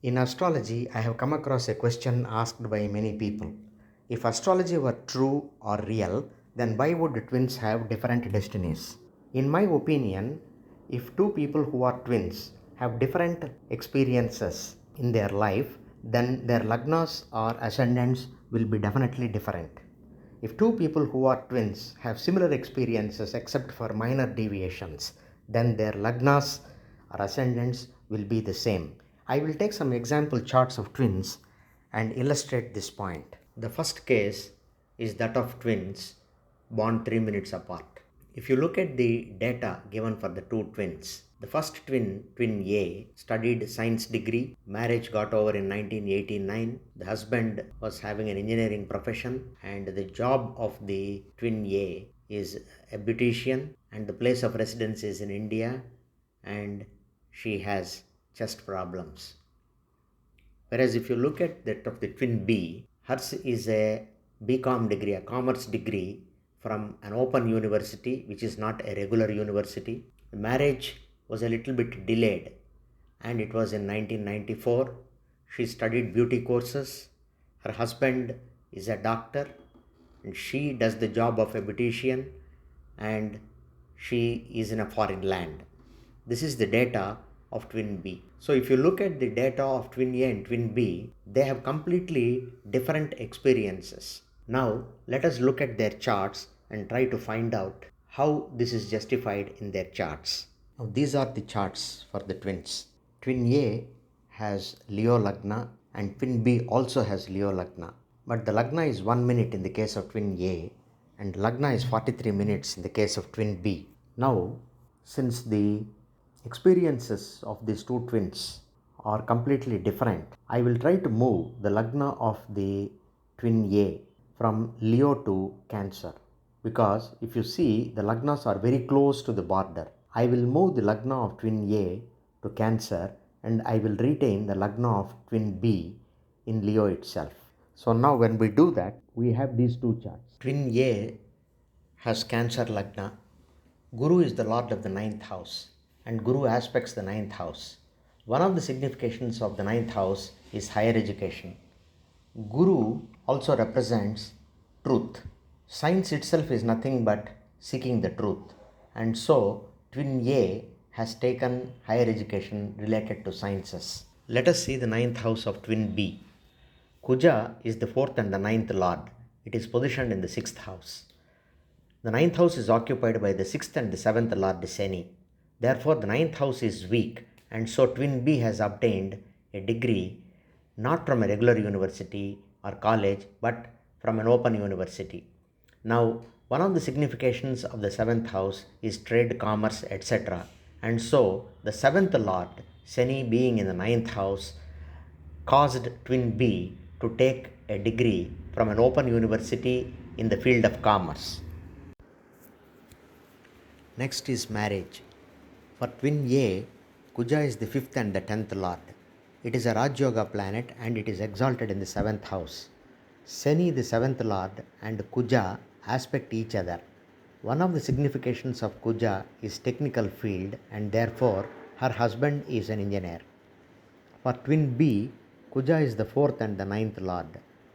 In astrology, I have come across a question asked by many people. If astrology were true or real, then why would twins have different destinies? In my opinion, if two people who are twins have different experiences in their life, then their lagnas or ascendants will be definitely different. If two people who are twins have similar experiences except for minor deviations, then their lagnas or ascendants will be the same. I will take some example charts of twins and illustrate this point. The first case is that of twins born 3 minutes apart. If you look at the data given for the two twins, the first twin, twin A, studied science degree. Marriage got over in 1989. The husband was having an engineering profession, and the job of the twin A is a beautician, and the place of residence is in India, and she has chest problems. Whereas if you look at that of the twin B, hers is a BCom degree, a commerce degree from an open university, which is not a regular university. The marriage was a little bit delayed, and it was in 1994. She studied beauty courses. Her husband is a doctor, and she does the job of a beautician, and she is in a foreign land. This is the data of twin B. So if you look at the data of twin A and twin B, they have completely different experiences. Now let us look at their charts and try to find out how this is justified in their charts. Now these are the charts for the twins. Twin A has Leo Lagna and twin B also has Leo Lagna. But the Lagna is 1 minute in the case of twin A and Lagna is 43 minutes in the case of twin B. Now, since the experiences of these two twins are completely different, I will try to move the Lagna of the twin A from Leo to Cancer, because if you see, the Lagnas are very close to the border. I will move the Lagna of twin A to Cancer and I will retain the Lagna of twin B in Leo itself. So now when we do that, we have these two charts. Twin A has Cancer Lagna. Guru is the lord of the ninth house, and Guru aspects the ninth house. One of the significations of the ninth house is higher education. Guru also represents truth. Science itself is nothing but seeking the truth, and so twin A has taken higher education related to sciences. Let us see the ninth house of twin B. Kuja is the fourth and the ninth lord. It is positioned in the sixth house. The ninth house is occupied by the sixth and the seventh lord Shani. Therefore, the ninth house is weak, and so twin B has obtained a degree not from a regular university or college, but from an open university. Now, one of the significations of the seventh house is trade, commerce, etc. And so, the seventh lord, Shani being in the ninth house, caused twin B to take a degree from an open university in the field of commerce. Next is marriage. For twin A, Kuja is the fifth and the 10th lord. It is a Raj Yoga planet and it is exalted in the 7th house. Shani, the 7th lord, and Kuja aspect each other. One of the significations of Kuja is technical field, and therefore her husband is an engineer. For twin B, Kuja is the 4th and the 9th lord.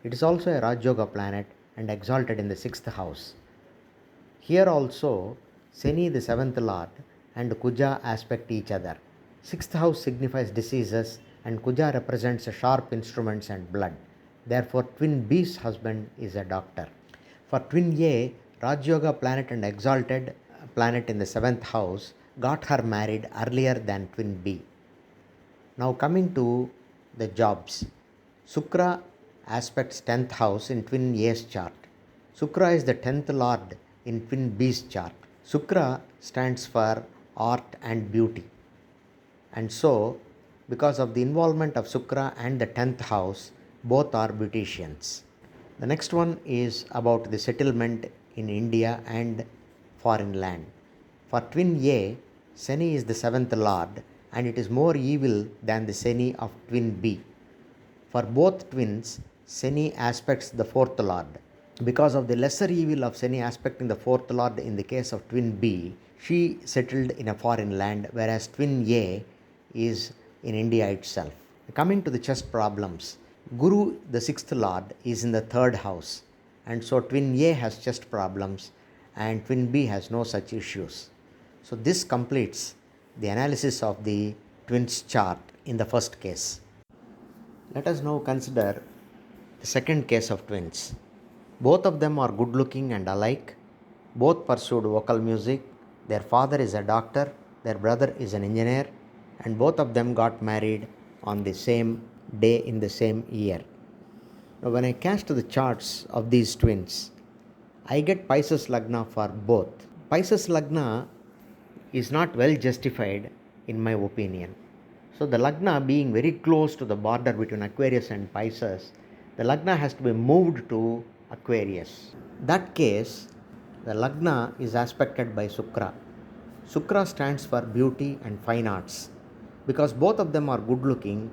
It is also a Raj Yoga planet and exalted in the 6th house. Here also, Shani, the 7th lord, and Kuja aspect each other. 6th house signifies diseases, and Kuja represents sharp instruments and blood. Therefore, twin B's husband is a doctor. For twin A, Raj Yoga planet and exalted planet in the 7th house got her married earlier than twin B. Now coming to the jobs. Shukra aspects 10th house in twin A's chart. Shukra is the 10th lord in twin B's chart. Shukra stands for art and beauty. And so, because of the involvement of Shukra and the 10th house, both are beauticians. The next one is about the settlement in India and foreign land. For twin A, Shani is the 7th lord and it is more evil than the Shani of twin B. For both twins, Shani aspects the 4th lord. Because of the lesser evil of Shani aspecting the 4th lord in the case of twin B, she settled in a foreign land, whereas twin A is in India itself. Coming to the chest problems, Guru, the sixth lord, is in the third house, and so twin A has chest problems and twin B has no such issues. So, this completes the analysis of the twins chart in the first case. Let us now consider the second case of twins. Both of them are good looking and alike. Both pursued vocal music. Their father is a doctor, their brother is an engineer, and both of them got married on the same day in the same year. Now, when I cast the charts of these twins, I get Pisces Lagna for both. Pisces Lagna is not well justified in my opinion. So, the Lagna being very close to the border between Aquarius and Pisces, the Lagna has to be moved to Aquarius. That case, the Lagna is aspected by Shukra. Shukra stands for beauty and fine arts. Because both of them are good looking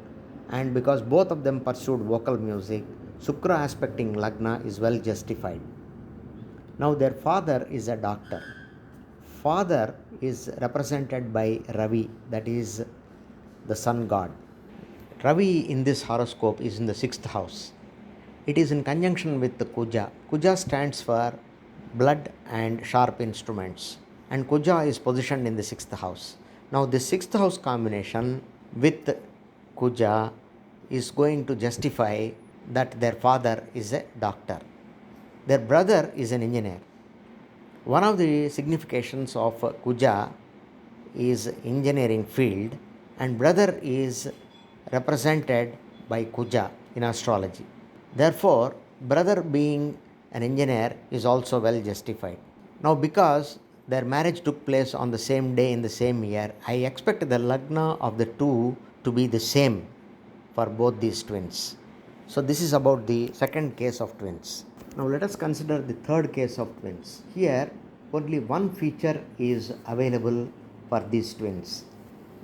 and because both of them pursued vocal music, Shukra aspecting Lagna is well justified. Now, their father is a doctor. Father is represented by Ravi, that is the sun god. Ravi in this horoscope is in the sixth house. It is in conjunction with the Kuja. Kuja stands for blood and sharp instruments, and Kuja is positioned in the sixth house. Now, this sixth house combination with Kuja is going to justify that their father is a doctor. Their brother is an engineer. One of the significations of Kuja is engineering field, and brother is represented by Kuja in astrology. Therefore, brother being an engineer is also well justified. Now, because their marriage took place on the same day in the same year, I expect the Lagna of the two to be the same for both these twins. So, this is about the second case of twins. Now, let us consider the third case of twins. Here, only one feature is available for these twins.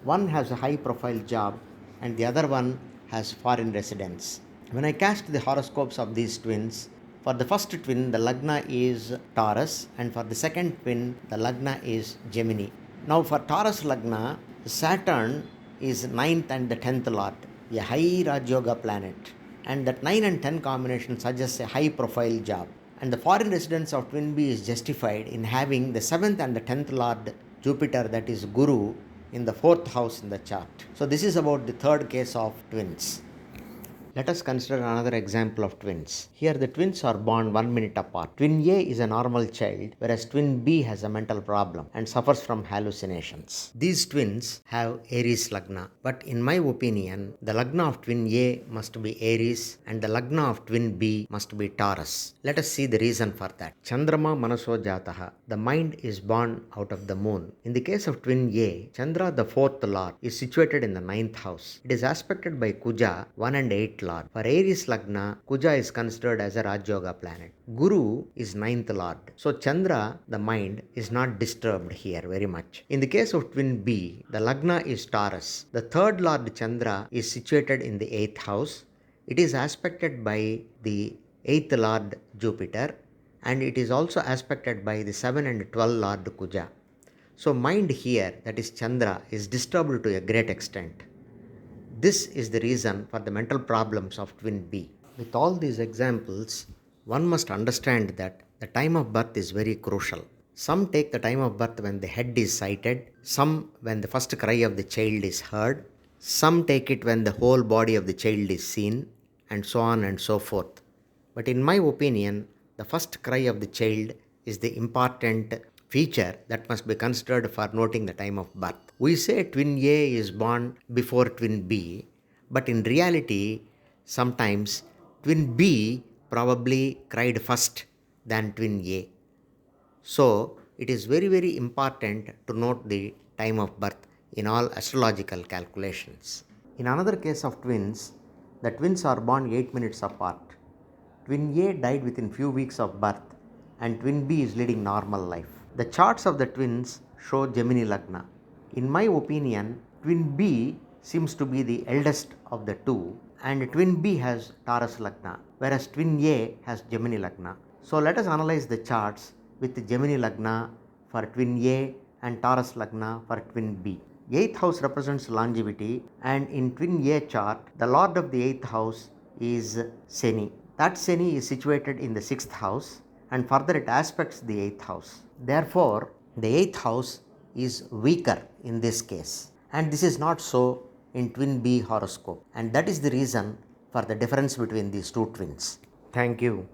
One has a high profile job and the other one has foreign residence. When I cast the horoscopes of these twins, for the first twin the Lagna is Taurus and for the second twin the Lagna is Gemini. Now, for Taurus Lagna, Saturn is 9th and the 10th lord, a high Raj Yoga planet, and that 9 and 10 combination suggests a high profile job. And the foreign residence of twin B is justified in having the 7th and the 10th lord Jupiter, that is Guru, in the 4th house in the chart. So, this is about the third case of twins. Let us consider another example of twins. Here the twins are born 1 minute apart. Twin A is a normal child, whereas twin B has a mental problem and suffers from hallucinations. These twins have Aries Lagna, but in my opinion, the Lagna of twin A must be Aries and the Lagna of twin B must be Taurus. Let us see the reason for that. Chandrama Manaso Jataha. The mind is born out of the moon. In the case of twin A, Chandra, the 4th lord, is situated in the 9th house. It is aspected by Kuja, 1 and 8 lord. For Aries Lagna, Kuja is considered as a Raj Yoga planet. Guru is 9th lord. So Chandra, the mind, is not disturbed here very much. In the case of twin B, the Lagna is Taurus. The 3rd lord Chandra is situated in the 8th house. It is aspected by the 8th lord Jupiter and it is also aspected by the 7 and 12 lord Kuja. So mind here, that is Chandra, is disturbed to a great extent. This is the reason for the mental problems of twin B. With all these examples, one must understand that the time of birth is very crucial. Some take the time of birth when the head is sighted, some when the first cry of the child is heard, some take it when the whole body of the child is seen, and so on and so forth. But in my opinion, the first cry of the child is the important feature that must be considered for noting the time of birth. We say twin A is born before twin B, but in reality, sometimes twin B probably cried first than twin A. So, it is very, very important to note the time of birth in all astrological calculations. In another case of twins, the twins are born 8 minutes apart. Twin A died within few weeks of birth and twin B is leading normal life. The charts of the twins show Gemini Lagna. In my opinion, twin B seems to be the eldest of the two and twin B has Taurus Lagna, whereas twin A has Gemini Lagna. So let us analyze the charts with Gemini Lagna for twin A and Taurus Lagna for twin B. 8th house represents longevity, and in twin A chart, the lord of the 8th house is Shani. That Shani is situated in the 6th house, and further it aspects the 8th house. Therefore, the 8th house is weaker in this case, and this is not so in twin B horoscope, and that is the reason for the difference between these two twins. Thank you.